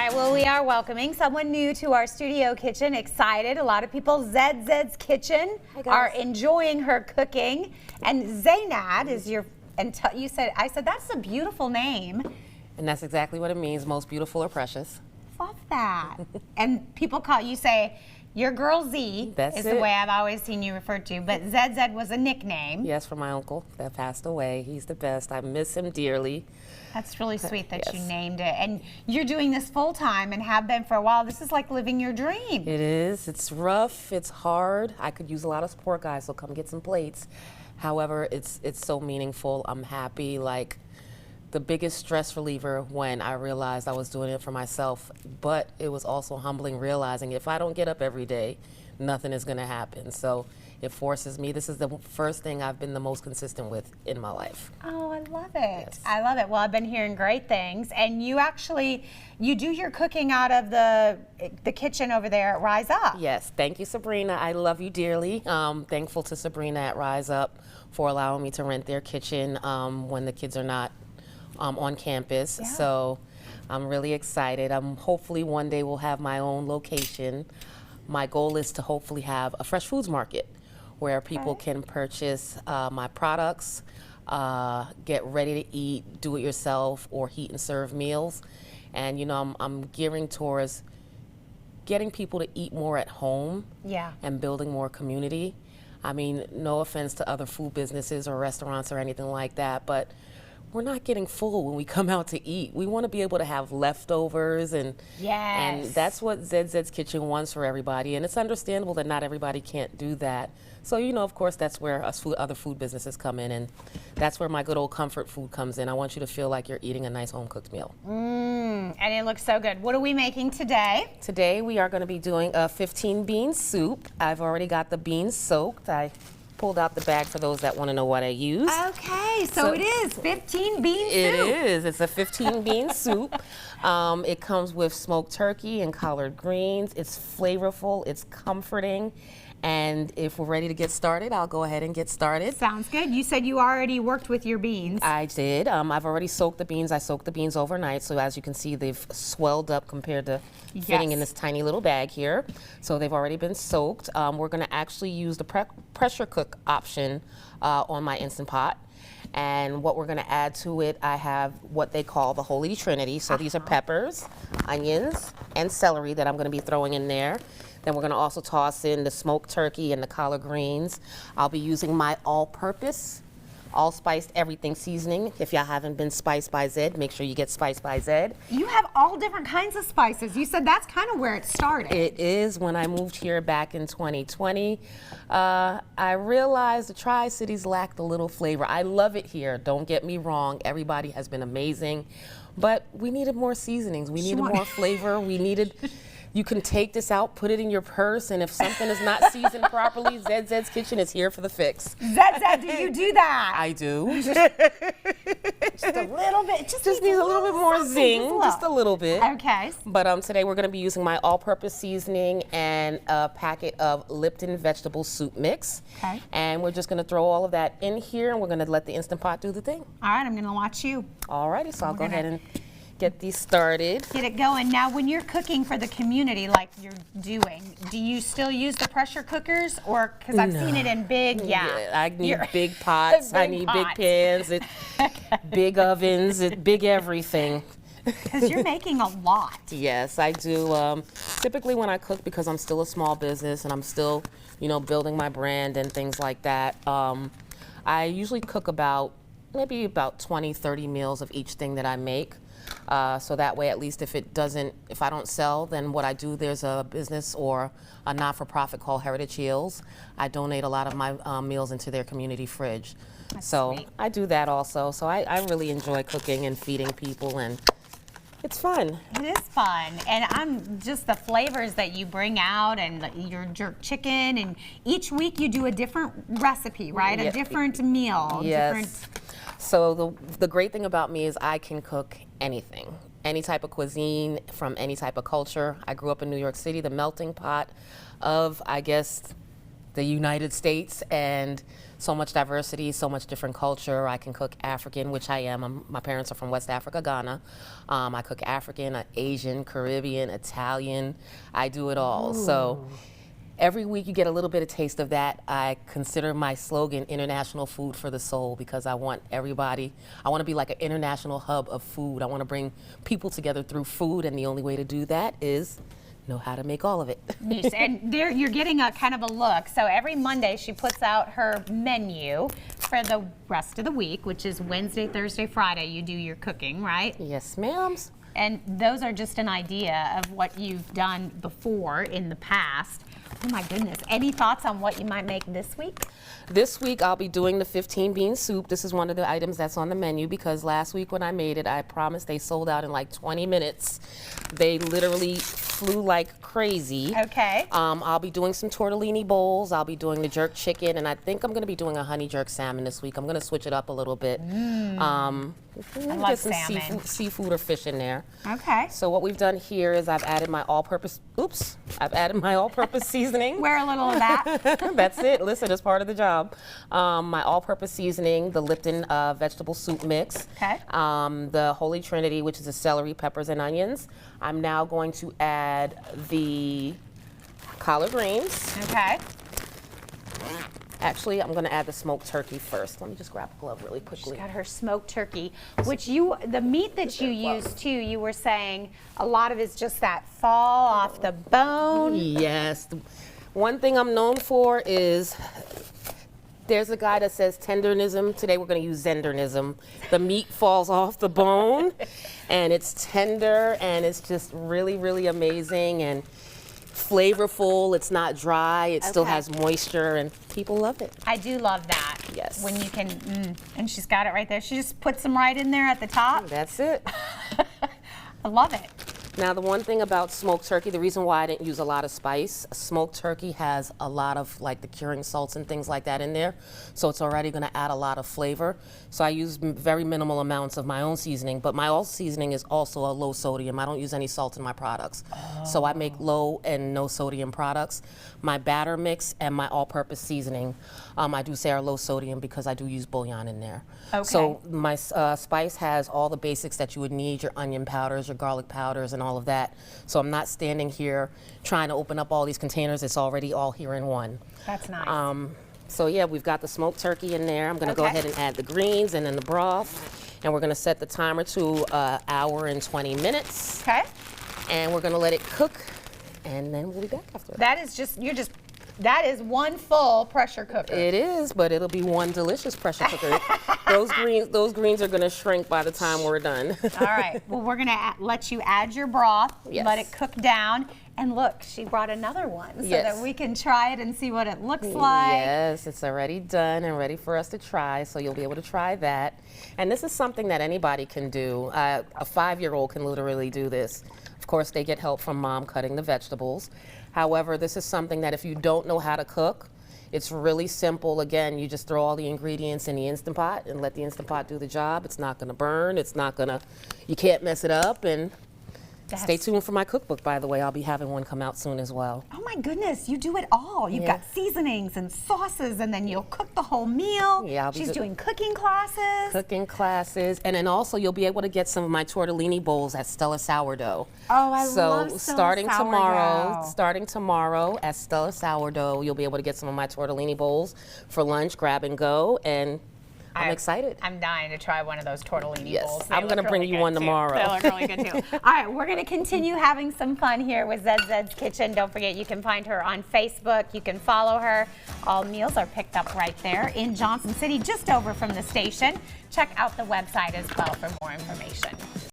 right, well, we are welcoming someone new to our studio kitchen. Excited. A lot of people, Zed's Kitchen, are enjoying her cooking. And Zainab is your, and I said, that's a beautiful name. And that's exactly what it means, most beautiful or precious. Love that. And people call you, say, your girl Z is the way I've always seen you referred to, but Zed was a nickname. Yes, for my uncle that passed away. He's the best. I miss him dearly. That's really sweet that you named it. And you're doing this full time and have been for a while. This is like living your dream. It is. It's rough. It's hard. I could use a lot of support, guys, so come get some plates. However, it's so meaningful. I'm happy. Like, the biggest stress reliever when I realized I was doing it for myself, but it was also humbling realizing if I don't get up every day, nothing is going to happen. So it forces me. This is the first thing I've been the most consistent with in my life. Oh, I love it. Yes. I love it. Well, I've been hearing great things. And you actually, you do your cooking out of the kitchen over there at Rise Up. Yes. Thank you, Sabrina. I love you dearly. Thankful to Sabrina at Rise Up for allowing me to rent their kitchen when the kids are not on campus. Yeah. So I'm really excited. Hopefully one day we'll have my own location. My goal is to hopefully have a fresh foods market where people can purchase my products, get ready to eat, do it yourself, or heat and serve meals. And you know, I'm gearing towards getting people to eat more at home and building more community. I mean, no offense to other food businesses or restaurants or anything like that, but we're not getting full when we come out to eat. We want to be able to have leftovers, and that's what Zed's Kitchen wants for everybody. And it's understandable that not everybody can't do that. So, you know, of course, that's where other food businesses come in, and that's where my good old comfort food comes in. I want you to feel like you're eating a nice home-cooked meal. And it looks so good. What are we making today? Today, we are going to be doing a 15-bean soup. I've already got the beans soaked. I pulled out the bag for those that want to know what I use. Okay, so it is 15-bean soup. It is. It's a 15-bean soup. It comes with smoked turkey and collard greens. It's flavorful. It's comforting. And if we're ready to get started, I'll go ahead and get started. Sounds good. You said you already worked with your beans. I did. I've already soaked the beans. I soaked the beans overnight, so as you can see, they've swelled up compared to fitting in this tiny little bag here. So they've already been soaked. We're going to actually use the pressure cook option on my Instant Pot. And what we're going to add to it, I have what they call the Holy Trinity. So these are peppers, onions, and celery that I'm going to be throwing in there. Then we're going to also toss in the smoked turkey and the collard greens. I'll be using my all-purpose, all-spiced everything seasoning. If y'all haven't been Spiced by Zed, make sure you get Spiced by Zed. You have all different kinds of spices. You said that's kind of where it started. It is. When I moved here back in 2020, I realized the Tri-Cities lacked a little flavor. I love it here. Don't get me wrong. Everybody has been amazing. But we needed more seasonings. We needed more flavor. We needed... You can take this out, put it in your purse, and if something is not seasoned properly, Zed's Kitchen is here for the fix. Zed, do you do that? I do. Just a little bit. Just needs a little bit more zing, just a little bit. Okay. But today we're going to be using my all-purpose seasoning and a packet of Lipton vegetable soup mix. Okay. And we're just going to throw all of that in here, and we're going to let the Instant Pot do the thing. All right, I'm going to watch you. All righty, so I'll go ahead and get these started. Get it going. Now, when you're cooking for the community like you're doing, do you still use the pressure cookers, or because I've seen it in big, I need big pots, I need big pans, big ovens, big everything. Because you're making a lot. Yes, I do. Typically when I cook, because I'm still a small business and I'm still, you know, building my brand and things like that, I usually cook maybe about 20, 30 meals of each thing that I make. So that way, at least if I don't sell, then what I do, there's a business or a not-for-profit called Heritage Heals. I donate a lot of my meals into their community fridge. That's sweet. I do that also. So I really enjoy cooking and feeding people, and it's fun. It is fun. And I'm just the flavors that you bring out, and your jerk chicken, and each week you do a different recipe, right? A different meal. Yes. So the great thing about me is I can cook anything, any type of cuisine from any type of culture. I grew up in New York City, the melting pot of, I guess, the United States, and so much diversity, so much different culture. I can cook African, which I am. My parents are from West Africa, Ghana. I cook African, Asian, Caribbean, Italian. I do it all. Ooh. So every week you get a little bit of taste of that. I consider my slogan International Food for the Soul, because I want everybody, I want to be like an international hub of food. I want to bring people together through food, and the only way to do that is know how to make all of it. Yes, and there you're getting a kind of a look. So every Monday she puts out her menu for the rest of the week, which is Wednesday, Thursday, Friday. You do your cooking, right? Yes, ma'am. And those are just an idea of what you've done before in the past. Oh my goodness. Any thoughts on what you might make this week? This week I'll be doing the 15 bean soup. This is one of the items that's on the menu, because last week when I made it, I promised they sold out in like 20 minutes. They literally flew like crazy. Okay. I'll be doing some tortellini bowls. I'll be doing the jerk chicken, and I think I'm going to be doing a honey jerk salmon this week. I'm going to switch it up a little bit. I love get some salmon. seafood or fish in there. Okay. So what we've done here is I've added my all-purpose seasoning. Wear a little of that. That's it. Listen, it's part of the job. My all-purpose seasoning, the Lipton vegetable soup mix. Okay. The Holy Trinity, which is the celery, peppers, and onions. I'm now going to add the collard greens. Okay. Actually, I'm going to add the smoked turkey first. Let me just grab a glove really She's quickly. got her smoked turkey, which the meat that you use too, you were saying a lot of it's just that fall off the bone. Yes. One thing I'm known for is, there's a guy that says tendernism. Today we're going to use zendernism. The meat falls off the bone and it's tender, and it's just really, really amazing and flavorful. It's not dry. It still Okay. has moisture, and people love it. I do love that. Yes. When you can, and she's got it right there. She just puts them right in there at the top. That's it. I love it. Now, the one thing about smoked turkey, the reason why I didn't use a lot of spice, smoked turkey has a lot of like the curing salts and things like that in there, so it's already going to add a lot of flavor. So I use very minimal amounts of my own seasoning, but my own seasoning is also a low sodium. I don't use any salt in my products. So I make low and no sodium products. My batter mix and my all-purpose seasoning, I do say are low sodium because I do use bouillon in there. Okay. So my spice has all the basics that you would need, your onion powders, your garlic powders, and all of that. So I'm not standing here trying to open up all these containers. It's already all here in one. That's nice. So yeah, we've got the smoked turkey in there. I'm going to go Okay. ahead and add the greens and then the broth. And we're going to set the timer to an hour and 20 minutes. Okay. And we're going to let it cook, and then we'll be back after. That is that is one full pressure cooker. It is, but it'll be one delicious pressure cooker. those greens are going to shrink by the time we're done. All right. Well, we're going to let you add your broth, Yes. let it cook down. And look, she brought another one so Yes. that we can try it and see what it looks like. Yes, it's already done and ready for us to try, so you'll be able to try that. And this is something that anybody can do. A 5-year-old can literally do this. Of course, they get help from mom cutting the vegetables. However, this is something that if you don't know how to cook, it's really simple. Again, you just throw all the ingredients in the Instant Pot and let the Instant Pot do the job. It's not gonna burn, you can't mess it up, and stay tuned for my cookbook, by the way. I'll be having one come out soon as well. Oh my goodness, you do it all. You've got seasonings and sauces, and then you'll cook the whole meal. Yeah, I'll be She's doing cooking classes. Cooking classes, and then also you'll be able to get some of my tortellini bowls at Stella Sourdough. Oh, I love Stella So starting Sourdough. tomorrow at Stella Sourdough, you'll be able to get some of my tortellini bowls for lunch, grab and go, and I'm excited. I'm dying to try one of those tortellini Yes, bowls. I'm gonna bring you one tomorrow. They look really good too. All right, we're gonna continue having some fun here with ZZ's Kitchen. Don't forget, you can find her on Facebook. You can follow her. All meals are picked up right there in Johnson City, just over from the station. Check out the website as well for more information.